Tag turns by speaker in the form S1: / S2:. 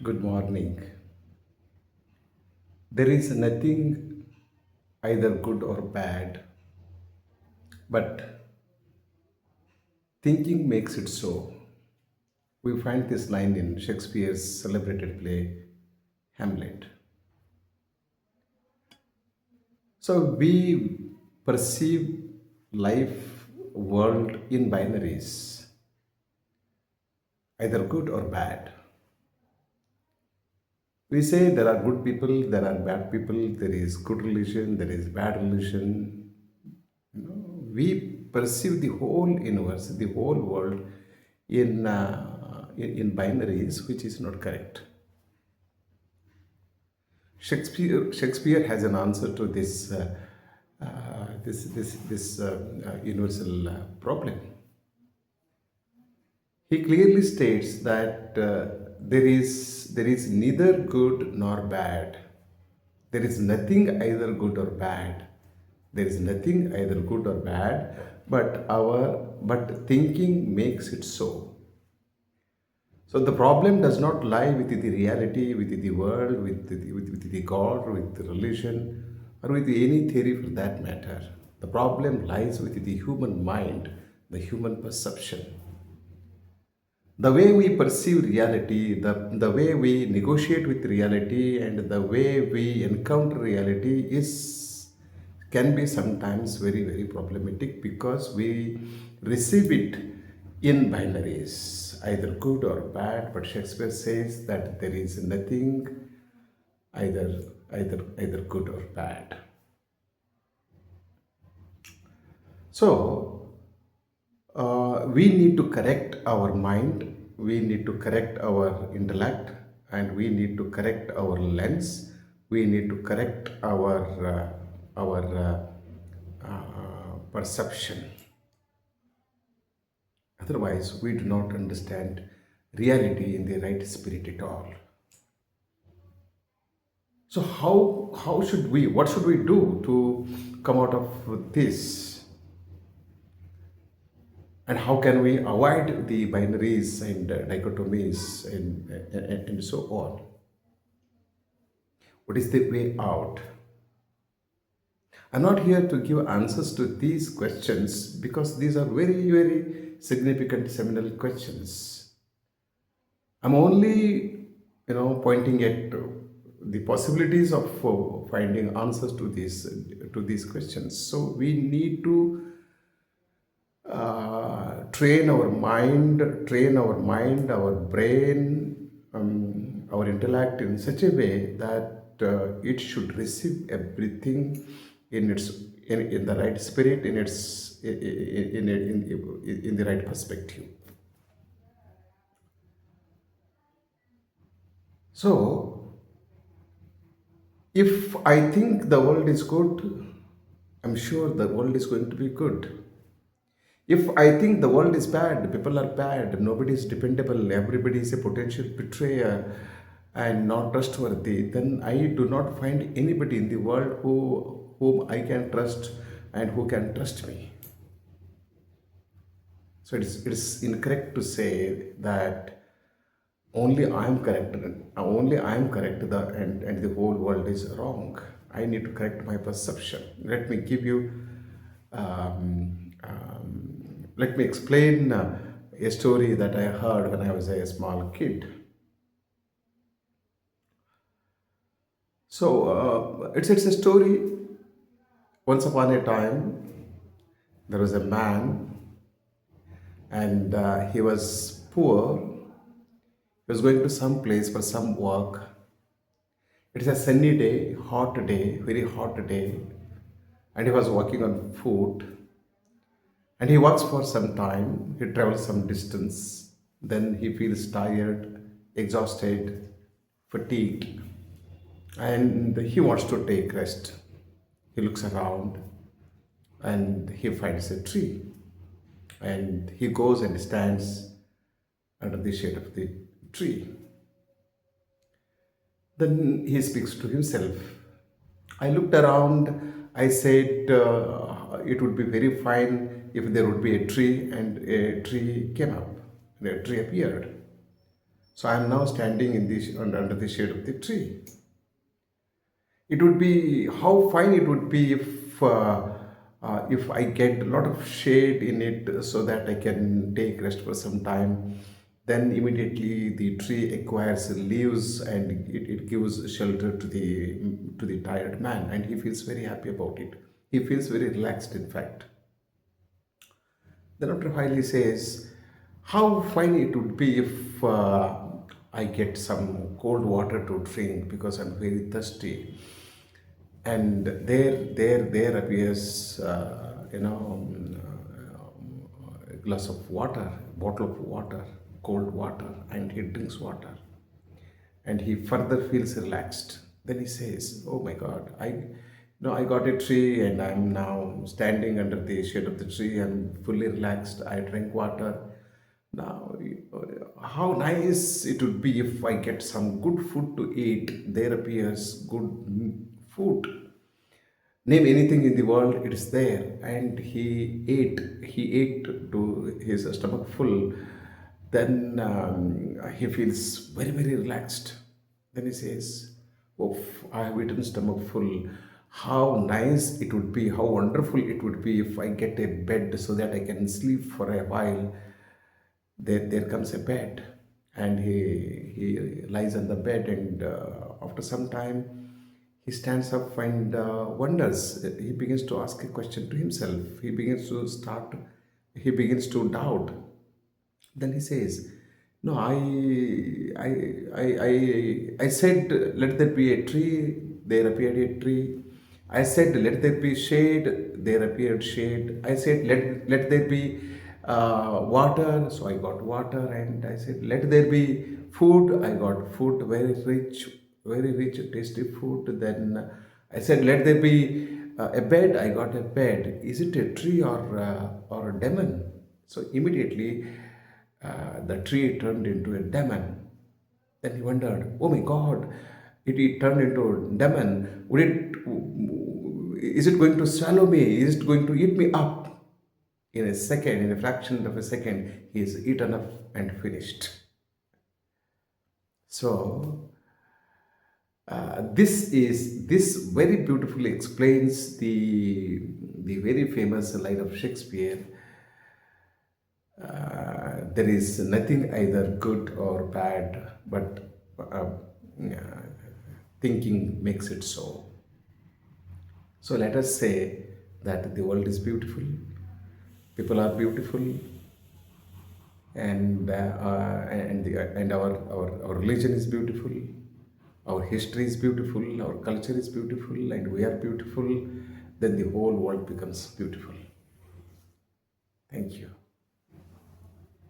S1: Good morning. There is nothing either good or bad, but thinking makes it so. We find this line in Shakespeare's celebrated play Hamlet. So we perceive life, world in binaries, either good or bad. We say there are good people, there are bad people, there is good religion, there is bad religion. We perceive the whole universe, the whole world in binaries, which is not correct. Shakespeare has an answer to this universal problem. He clearly states that there is neither good nor bad. There is nothing either good or bad. There is nothing either good or bad, but thinking makes it so. So the problem does not lie with the reality, with the world, with the God, with the religion, or with any theory for that matter. The problem lies with the human mind, the human perception. The way we perceive reality, the way we negotiate with reality, and the way we encounter reality is can be sometimes very, very problematic because we receive it in binaries, either good or bad. But Shakespeare says that there is nothing either good or bad. So we need to correct our mind, we need to correct our intellect, and we need to correct our lens, we need to correct our perception. Otherwise we do not understand reality in the right spirit at all. So how should we, what should we do to come out of this, and how can we avoid the binaries and dichotomies and so on? What is the way out? I'm not here to give answers to these questions because these are very, very significant seminal questions. I'm only, pointing at the possibilities of finding answers to these questions. So we need to train our mind, our brain, our intellect in such a way that it should receive everything in the right spirit, in the right perspective. So, if I think the world is good, I'm sure the world is going to be good. If I think the world is bad, people are bad, nobody is dependable, everybody is a potential betrayer and not trustworthy, then I do not find anybody in the world whom I can trust and who can trust me. So it's incorrect to say that only I am correct, and the whole world is wrong. I need to correct my perception. Let me explain a story that I heard when I was a small kid. So it's a story. Once upon a time, there was a man, and he was poor. He was going to some place for some work. It's a sunny day, hot day, very hot day, and he was walking on foot. And he walks for some time, he travels some distance, then he feels tired, exhausted, fatigued, and he wants to take rest. He looks around and he finds a tree, and he goes and stands under the shade of the tree. Then he speaks to himself. I looked around, I said, it would be very fine if there would be a tree, and a tree came up, and a tree appeared. So I am now standing in under the shade of the tree. It would be how fine it would be if I get a lot of shade in it so that I can take rest for some time. Then immediately the tree acquires leaves and it gives shelter to the tired man, and he feels very happy about it. He feels very relaxed, in fact. Then after a while he says, how fine it would be if I get some cold water to drink because I'm very thirsty. And there appears, a glass of water, bottle of water, cold water, and he drinks water. And he further feels relaxed. Then he says, "Oh my God, I got a tree, and I'm now standing under the shade of the tree. I'm fully relaxed. I drink water. Now, how nice it would be if I get some good food to eat. There appears good food. Name anything in the world, it is there." And he ate to his stomach full. Then he feels very, very relaxed. Then he says, "Oh, I have eaten stomach full. How nice it would be, how wonderful it would be if I get a bed so that I can sleep for a while." There comes a bed, and he lies on the bed, and after some time he stands up and wonders. He begins to ask a question to himself. He begins to doubt. Then he says, "No, I said, let there be a tree, there appeared a tree. I said, let there be shade, there appeared shade. I said, let there be water, so I got water. And I said, let there be food, I got food, very rich, tasty food. Then I said, let there be a bed, I got a bed. Is it a tree or a demon?" So immediately the tree turned into a demon. Then he wondered, "Oh my God, it turned into a demon. Is it going to swallow me? Is it going to eat me up?" In a second, in a fraction of a second, he is eaten up and finished. So this very beautifully explains the very famous line of Shakespeare. There is nothing either good or bad, but yeah, thinking makes it so. So let us say that the world is beautiful, people are beautiful, and our religion is beautiful, our history is beautiful, our culture is beautiful, and we are beautiful. Then the whole world becomes beautiful. Thank you.